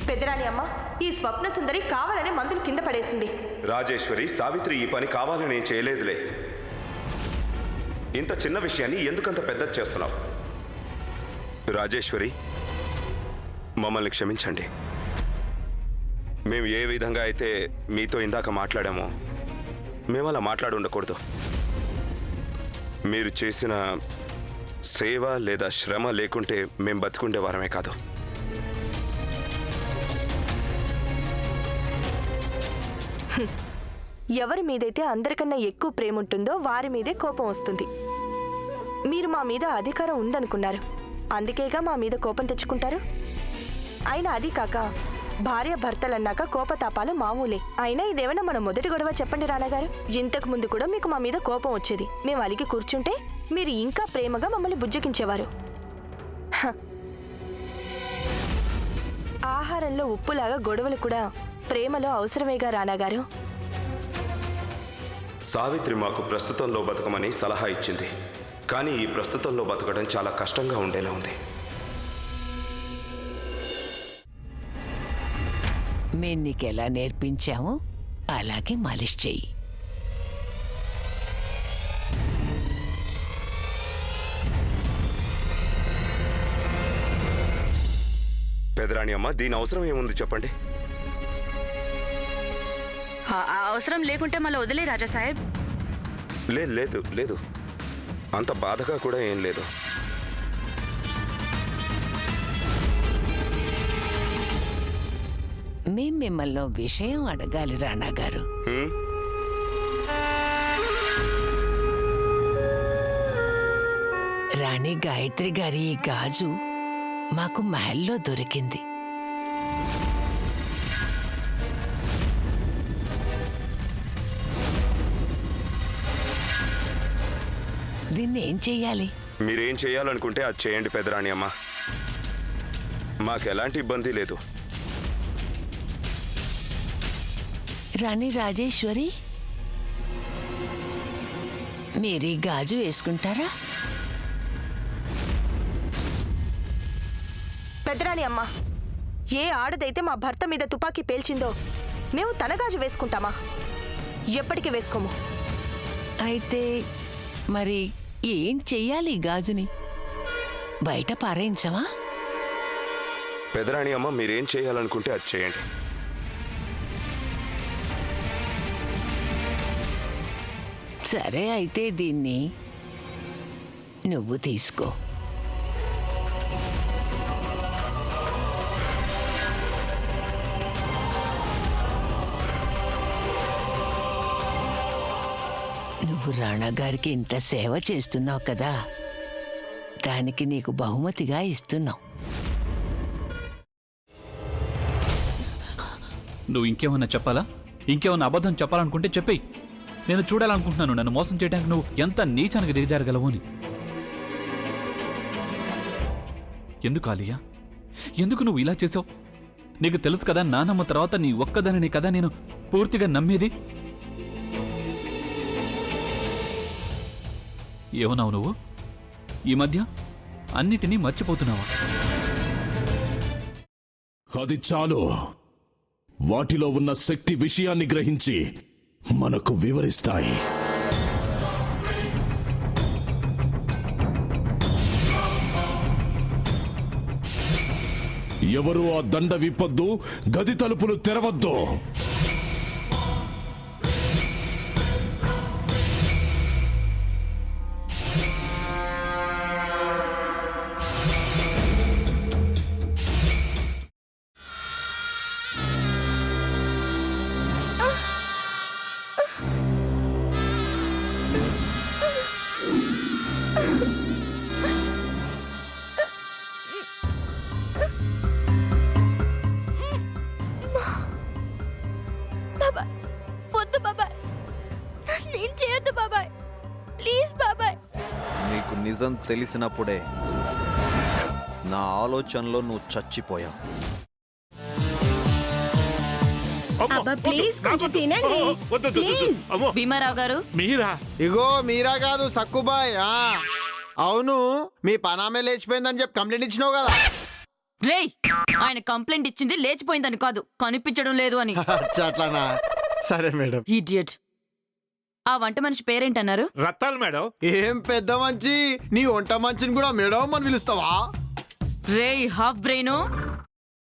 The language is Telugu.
పెద్దరాణి అమ్మ, ఈ స్వప్న సుందరి కావాలనే మందులు కింద పడేసింది. రాజేశ్వరి, సావిత్రి ఈ పని కావాలని చేయలేదులే. ఇంత చిన్న విషయాన్ని ఎందుకంత పెద్దది చేస్తున్నావు? రాజేశ్వరి, మమ్మల్ని క్షమించండి. మేము ఏ విధంగా అయితే మీతో ఇందాక మాట్లాడామో మేము అలా మాట్లాడి ఉండకూడదు. మీరు చేసిన సేవ లేదా శ్రమ లేకుంటే మేము బతికుండే వారమే కాదు. ఎవరి మీదైతే అందరికన్నా ఎక్కువ ప్రేమ ఉంటుందో వారి మీదే కోపం వస్తుంది. మీరు మా మీద అధికారం ఉందనుకున్నారు, అందుకేగా మా మీద కోపం తెచ్చుకుంటారు. అయినా అది కాక భార్య భర్తలన్నాక కోపతాపాలు మామూలే. అయినా ఇదేమైనా మన మొదటి గొడవ చెప్పండి రానగారు. ఇంతకు ముందు కూడా మీకు మా మీద కోపం వచ్చేది. మేము అలిగి కూర్చుంటే మీరు ఇంకా ప్రేమగా మమ్మల్ని బుజ్జగించేవారు. ఆహారంలో ఉప్పులాగా గొడవలు కూడా ప్రేమలో అవసరమేగా రానాగారు. సావిత్రి మాకు ప్రస్తుతంలో బతకమని సలహా ఇచ్చింది, కానీ ఈ ప్రస్తుతంలో బతకడం చాలా కష్టంగా ఉండేలా ఉంది. మేము నీకెలా నేర్పించామో అలాగే మాలిష్ చెయ్యి. పెదరాణి అమ్మ, దీని అవసరం ఏముంది చెప్పండి? అవసరం లేకుంటే మళ్ళీ వదిలే రాజా సాహెబ్. లేదు లేదు లేదు, అంత బాధగా కూడా ఏం లేదు. మేం మిమ్మల్ని విషయం అడగాలి రాణా గారు. రాణి గాయత్రి గారి ఈ గాజు మాకు మహల్లో దొరికింది. దీన్ని ఏం చెయ్యాలి? మీరేం చేయాలనుకుంటే అది చేయండి పెదరాణి అమ్మ, మాకెలాంటి ఇబ్బంది లేదు. రాణి రాజేశ్వరి, మీరీ గాజు వేసుకుంటారా? పెద్దరాణి అమ్మ, ఏ ఆడదైతే మా భర్త మీద తుపాకీ పేల్చిందో మేము తన గాజు వేసుకుంటామా? ఎప్పటికీ వేసుకోము. అయితే మరి ఏం చెయ్యాలి? గాజుని బయట పారేయించమా? పెదరాణి అమ్మ, మీరేం చేయాలనుకుంటే అది చేయండి. సరే, అయితే దీన్ని నువ్వు తీసుకో. నువ్వు రాణా గారికి ఇంత సేవ చేస్తున్నావు కదా, దానికి నీకు బహుమతిగా ఇస్తున్నావు. నువ్వు ఇంకేమన్నా చెప్పాలా? ఇంకేమన్నా అబద్ధం చెప్పాలనుకుంటే చెప్పేయి. నేను చూడాలనుకుంటున్నాను నన్ను మోసం చేయడానికి నువ్వు ఎంత నీచానికి దిగజారగలవు అని. ఎందుకు ఆలియా, ఎందుకు నువ్వు ఇలా చేసావు? నీకు తెలుసు కదా, నానమ్మ తర్వాత నీ ఒక్కదానిని కదా నేను పూర్తిగా నమ్మేది. ఏమన్నావు నువ్వు? ఈ మధ్య అన్నిటినీ మర్చిపోతున్నావా? అది చాలు. వాటిలో ఉన్న శక్తి విషయాన్ని గ్రహించి మనకు వివరిస్తాయి. ఎవరు ఆ దండ విప్పొద్దు, గది తలుపులు తెరవద్దు. నీకు నిజం తెలిసినప్పుడే నా ఆలోచనలో నువ్వు చచ్చిపోయావు. అబ్బా ప్లీజ్ కొంచెం తినండి ప్లీజ్. భీమారావు గారు మీరా? ఇగో మీరా కాదు సక్కుబాయ్. అవును, మీ పనామే లేచిపోయిందని చెప్పి కంప్లైంట్ ఇచ్చినావు కదా. రేయ్, ఆయన కంప్లైంట్ ఇచ్చింది లేచిపోయిందని కాదు, కనిపించడం లేదు అని. అట్లానా? సరే మేడం. ఇడియట్. ఆ వంట మనిషి పేరేంటన్నారు? రత్తాలు మేడం. ఏం పెద్ద మంచి, నీ వంట మంచిని కూడా మేడం అని పిలుస్తావా? రేయ్ హాఫ్ బ్రెయిన్,